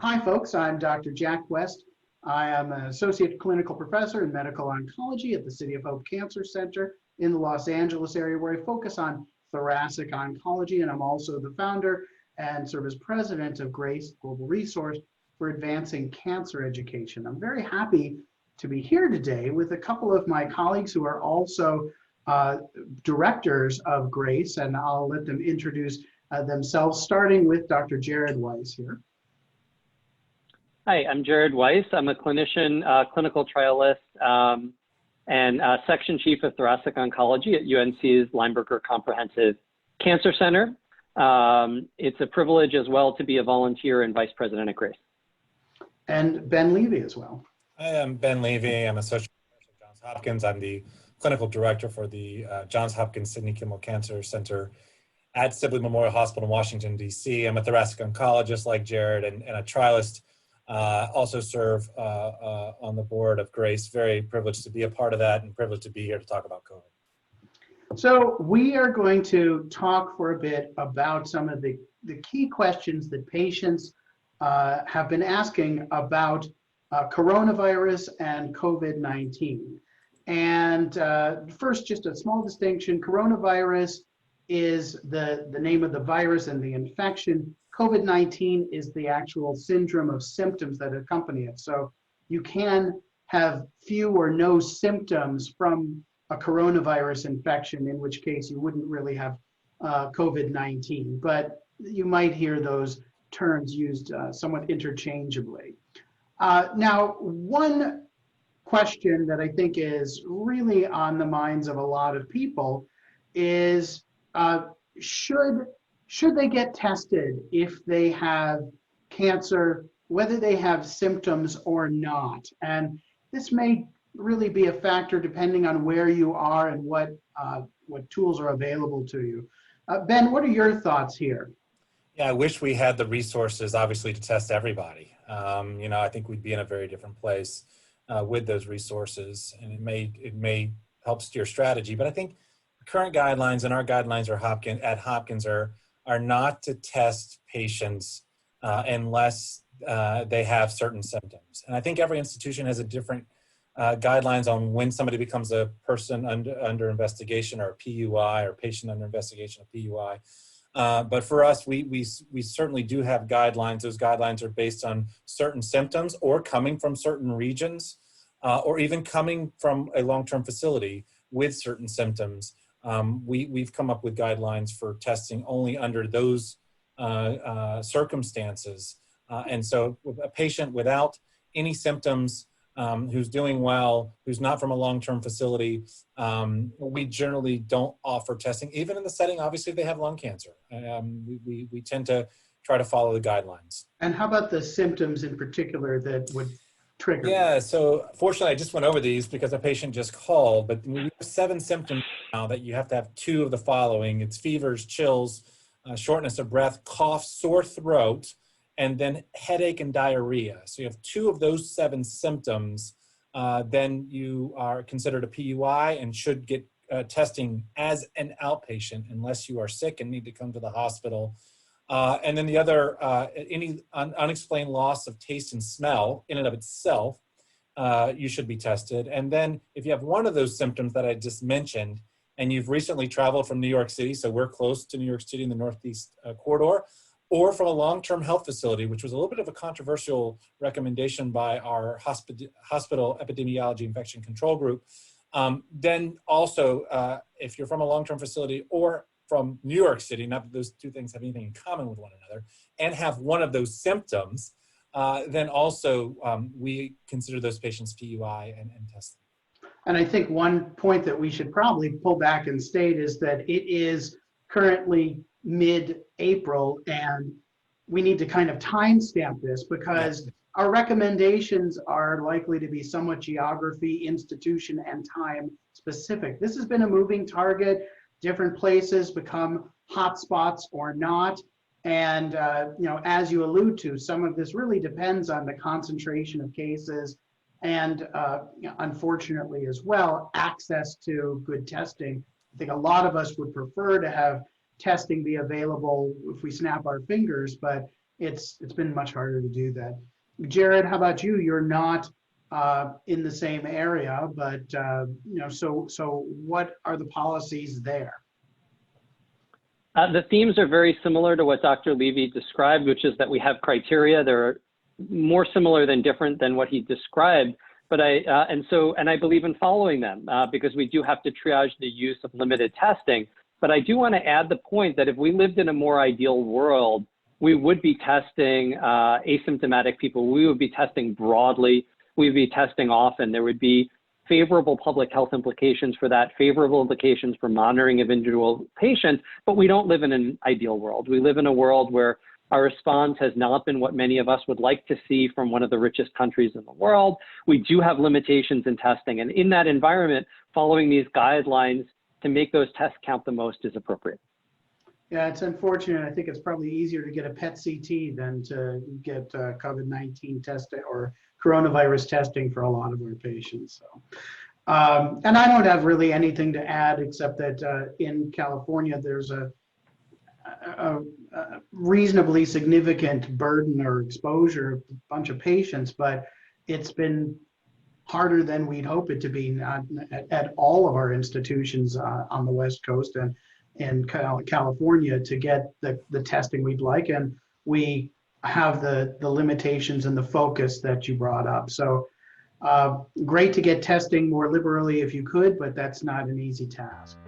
Hi, folks. I'm Dr. Jack West. I am an associate clinical professor in medical oncology at the City of Hope Cancer Center in the Los Angeles area, where I focus on thoracic oncology. And I'm also the founder and serve as president of GRACE Global Resource for Advancing Cancer Education. I'm very happy to be here today with a couple of my colleagues who are also directors of GRACE, and I'll let them introduce themselves, starting with Dr. Jared Weiss here. Hi, I'm Jared Weiss. I'm a clinician, clinical trialist, and section chief of thoracic oncology at UNC's Lineberger Comprehensive Cancer Center. It's a privilege as well to be a volunteer and vice president at GRACE. And Ben Levy as well. I am Ben Levy. I'm associate professor at Johns Hopkins. I'm the clinical director for the Johns Hopkins Sidney Kimmel Cancer Center at Sibley Memorial Hospital in Washington, D.C. I'm a thoracic oncologist like Jared and a trialist. Also serve on the board of GRACE. Very privileged to be a part of that and privileged to be here to talk about COVID. So we are going to talk for a bit about some of the key questions that patients have been asking about coronavirus and COVID-19. And first, just a small distinction. Coronavirus is the name of the virus and the infection. COVID-19 is the actual syndrome of symptoms that accompany it. So you can have few or no symptoms from a coronavirus infection, in which case you wouldn't really have COVID-19, but you might hear those terms used somewhat interchangeably. Now, one question that I think is really on the minds of a lot of people is, should they get tested if they have cancer, whether they have symptoms or not? And this may really be a factor depending on where you are and what tools are available to you. Ben, what are your thoughts here? Yeah, I wish we had the resources, obviously, to test everybody. I think we'd be in a very different place with those resources, and it may help steer strategy. But I think current guidelines and our guidelines at Hopkins are not to test patients unless they have certain symptoms. And I think every institution has a different guidelines on when somebody becomes a person under investigation, or a PUI, or patient under investigation, a PUI. But for us, we certainly do have guidelines. Those guidelines are based on certain symptoms, or coming from certain regions, or even coming from a long-term facility with certain symptoms. We've come up with guidelines for testing only under those circumstances. And so a patient without any symptoms, who's doing well, who's not from a long-term facility, we generally don't offer testing, even in the setting, obviously, if they have lung cancer. We tend to try to follow the guidelines. And how about the symptoms in particular that would trigger? Yeah, so fortunately, I just went over these because a patient just called, but we have 7 symptoms now that you have to have 2 of the following. It's fevers, chills, shortness of breath, cough, sore throat, and then headache and diarrhea. So you have 2 of those 7 symptoms, then you are considered a PUI and should get testing as an outpatient unless you are sick and need to come to the hospital. And then the other, any unexplained loss of taste and smell in and of itself, you should be tested. And then if you have one of those symptoms that I just mentioned, and you've recently traveled from New York City, so we're close to New York City in the Northeast corridor, or from a long-term health facility, which was a little bit of a controversial recommendation by our hospital epidemiology infection control group, then also if you're from a long-term facility or from New York City, not that those 2 things have anything in common with one another, and have one of those symptoms, then also we consider those patients PUI and test them. And I think one point that we should probably pull back and state is that it is currently mid-April, and we need to kind of timestamp this because our recommendations are likely to be somewhat geography, institution, and time specific. This has been a moving target. Different places become hotspots or not. And as you allude to, some of this really depends on the concentration of cases and unfortunately as well, access to good testing. I think a lot of us would prefer to have testing be available if we snap our fingers, but it's been much harder to do that. Jared, how about you? You're not in the same area, but so what are the policies there? The themes are very similar to what Dr. Levy described, which is that we have criteria. They're more similar than different than what he described. But I believe in following them because we do have to triage the use of limited testing. But I do want to add the point that if we lived in a more ideal world, we would be testing asymptomatic people. We would be testing broadly. We would be testing often. There would be favorable public health implications for that, favorable implications for monitoring of individual patients, but we don't live in an ideal world. We live in a world where our response has not been what many of us would like to see from one of the richest countries in the world. We do have limitations in testing, and in that environment, following these guidelines to make those tests count the most is appropriate. Yeah, it's unfortunate. I think it's probably easier to get a PET CT than to get COVID-19 testing or coronavirus testing for a lot of our patients. So, and I don't have really anything to add except that in California, there's a reasonably significant burden or exposure of a bunch of patients, but it's been harder than we'd hope it to be at all of our institutions on the West Coast and in California to get the testing we'd like, and we have the limitations and the focus that you brought up. So great to get testing more liberally if you could, but that's not an easy task.